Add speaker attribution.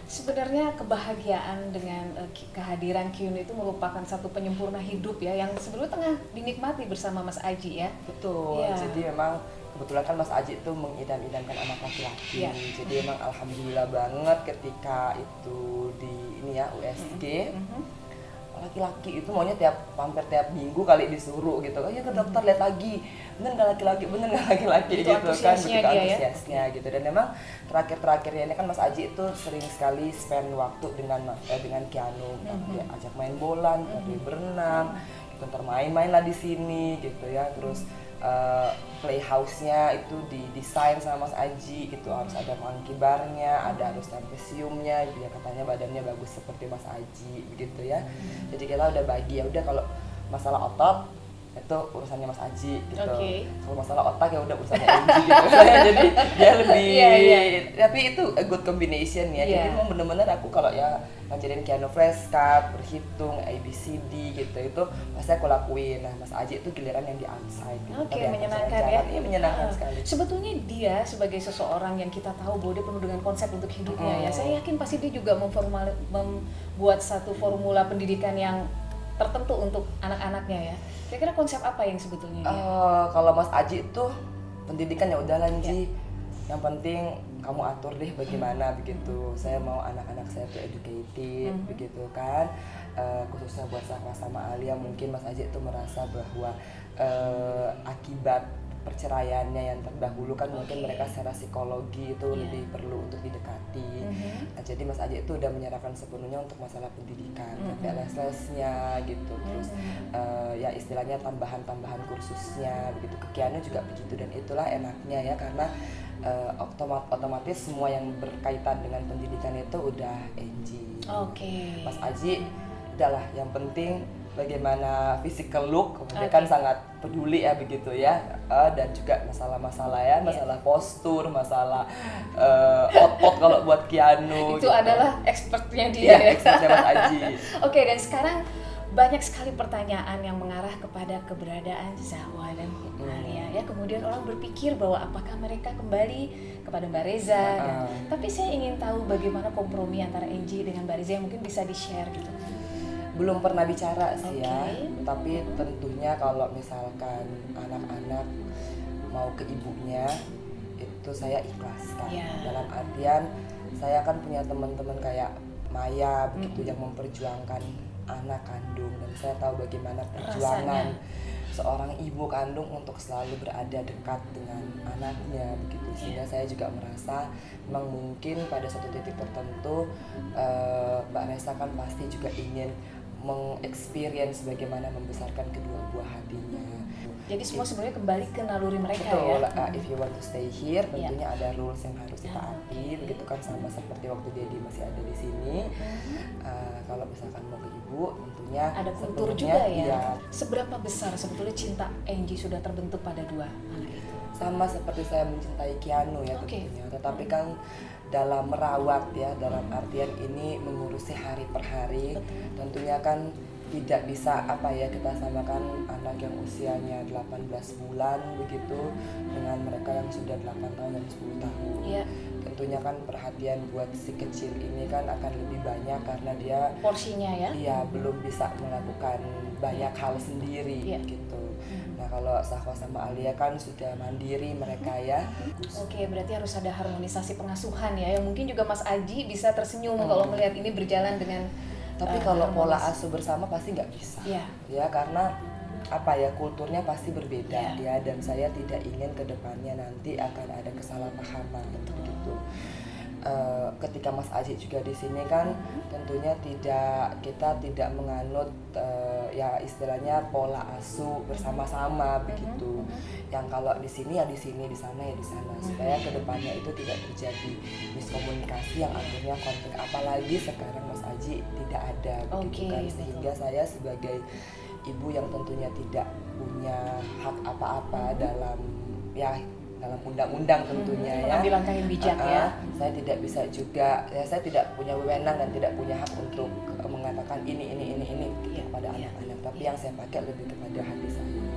Speaker 1: Sebenarnya kebahagiaan dengan kehadiran Kyun itu merupakan satu penyempurna hidup ya, yang sebelumnya tengah dinikmati bersama Mas Aji ya.
Speaker 2: Betul,
Speaker 1: Iya.
Speaker 2: jadi memang kebetulan kan Mas Aji itu mengidam-idamkan anak laki-laki.
Speaker 1: Iya.
Speaker 2: Jadi emang alhamdulillah banget ketika itu di ini ya USG. Laki-laki itu maunya hampir tiap minggu kali disuruh gitu. Oh ya ke dokter lihat lagi. Bener nggak laki-laki, bener nggak laki-laki
Speaker 1: Itu
Speaker 2: gitu kan.
Speaker 1: antusiasnya
Speaker 2: Begitu
Speaker 1: dia ya.
Speaker 2: antusiasnya gitu. Dan memang terakhir-terakhirnya ini kan Mas Aji itu sering sekali spend waktu dengan Keanu. Dia ajak main bola, dia berenang, gitu, ntar main-main lah di sini gitu ya. Terus playhouse-nya itu didesain sama Mas Aji gitu, harus ada monkey bar-nya, harus trapeziumnya, dia katanya badannya bagus seperti Mas Aji begitu ya. Jadi kita udah bagi ya udah kalau masalah otot itu urusannya Mas Aji gitu. Kalau masalah otak ya udah urusannya Angie gitu. Jadi dia lebih tapi itu a good combination ya. Jadi memang bener-bener aku kalau ya ngajarin Keanu flashcard, berhitung, ABCD gitu itu pasti aku lakuin. Nah, Mas Aji itu giliran yang di outside gitu.
Speaker 1: Menyenangkan ya.
Speaker 2: Iya, menyenangkan sekali.
Speaker 1: Sebetulnya dia sebagai seseorang yang kita tahu bahwa dia penuh dengan konsep untuk hidupnya ya. Saya yakin pasti dia juga membuat satu formula pendidikan yang tertentu untuk anak-anaknya ya. Kira-kira konsep apa yang sebetulnya dia?
Speaker 2: Kalau Mas Aji itu pendidikan ya udah Lanji. Yang penting kamu atur deh bagaimana begitu. Saya mau anak-anak saya tuh educated begitu kan. Khususnya buat sama Alia mungkin Mas Aji itu merasa bahwa akibat perceraiannya yang terdahulu kan mungkin mereka secara psikologi itu lebih perlu untuk didekati. Nah, jadi Mas Aji itu udah menyerahkan sepenuhnya untuk masalah pendidikan, sampai les-lesnya gitu. Terus ya istilahnya tambahan-tambahan kursusnya begitu. Ke Keanu juga begitu, dan itulah enaknya ya karena otomatis semua yang berkaitan dengan pendidikan itu udah Angie. Mas Aji udahlah, yang penting bagaimana physical look, dia kan sangat peduli ya begitu ya, dan juga masalah-masalah ya, masalah postur, masalah otot kalau buat Keanu
Speaker 1: itu
Speaker 2: gitu.
Speaker 1: Adalah expertnya dia ya.
Speaker 2: Expertnya Mas Aji.
Speaker 1: Dan sekarang banyak sekali pertanyaan yang mengarah kepada keberadaan Zahwa dan Alia ya. Kemudian orang berpikir bahwa apakah mereka kembali kepada Mbak Reza. Tapi saya ingin tahu bagaimana kompromi antara Angie dengan Mbak Reza yang mungkin bisa di-share gitu.
Speaker 2: Belum pernah bicara sih ya, tapi tentunya kalau misalkan anak-anak mau ke ibunya itu saya ikhlaskan. Dalam artian saya kan punya teman-teman kayak Maya begitu yang memperjuangkan anak kandung, dan saya tahu bagaimana perjuangan seorang ibu kandung untuk selalu berada dekat dengan anaknya begitu. Sehingga saya juga merasa memang mungkin pada suatu titik tertentu Mbak Reza kan pasti juga ingin mengexperience bagaimana membesarkan kedua buah hatinya.
Speaker 1: Jadi semua sebenarnya kembali ke naluri mereka.
Speaker 2: Betul, ya. If you want to stay here, tentunya ada rules yang harus ditaati, begitu kan, sama seperti waktu Dedi masih ada di sini. Kalau misalkan mau ke ibu, tentunya
Speaker 1: ada kultur juga ya. Seberapa besar sebetulnya cinta Angie sudah terbentuk pada dua anak itu?
Speaker 2: Sama seperti saya mencintai Keanu ya tentunya, tetapi kan dalam merawat ya, dalam artian ini mengurusi hari per hari, tentunya kan tidak bisa kita samakan anak yang usianya 18 bulan begitu dengan mereka yang sudah 8 tahun dan 10 tahun. Tentunya kan perhatian buat si kecil ini kan akan lebih banyak karena dia
Speaker 1: porsinya ya.
Speaker 2: Iya, belum bisa melakukan banyak hal sendiri gitu. Nah, kalau Zahwa sama Alia kan sudah mandiri mereka ya.
Speaker 1: Berarti harus ada harmonisasi pengasuhan ya, yang mungkin juga Mas Aji bisa tersenyum kalau melihat ini berjalan dengan.
Speaker 2: Tapi kalau pola asuh bersama pasti nggak bisa. Ya karena kulturnya pasti berbeda ya, dan saya tidak ingin kedepannya nanti akan ada kesalahpahaman begitu. Ketika Mas Aji juga di sini kan tentunya kita tidak menganut ya istilahnya pola asuh bersama-sama begitu. Yang kalau di sini ya di sini, di sana ya di sana, supaya kedepannya itu tidak terjadi miskomunikasi yang akhirnya konflik, apalagi sekarang Mas Aji tidak ada begitu kan, sehingga saya sebagai ibu yang tentunya tidak punya hak apa-apa dalam undang-undang tentunya
Speaker 1: mengambil langkah yang bijak ya.
Speaker 2: Saya tidak bisa juga, saya tidak punya wewenang dan tidak punya hak untuk mengatakan ini kepada anak-anak, tapi yang saya pakai lebih kepada hati saya.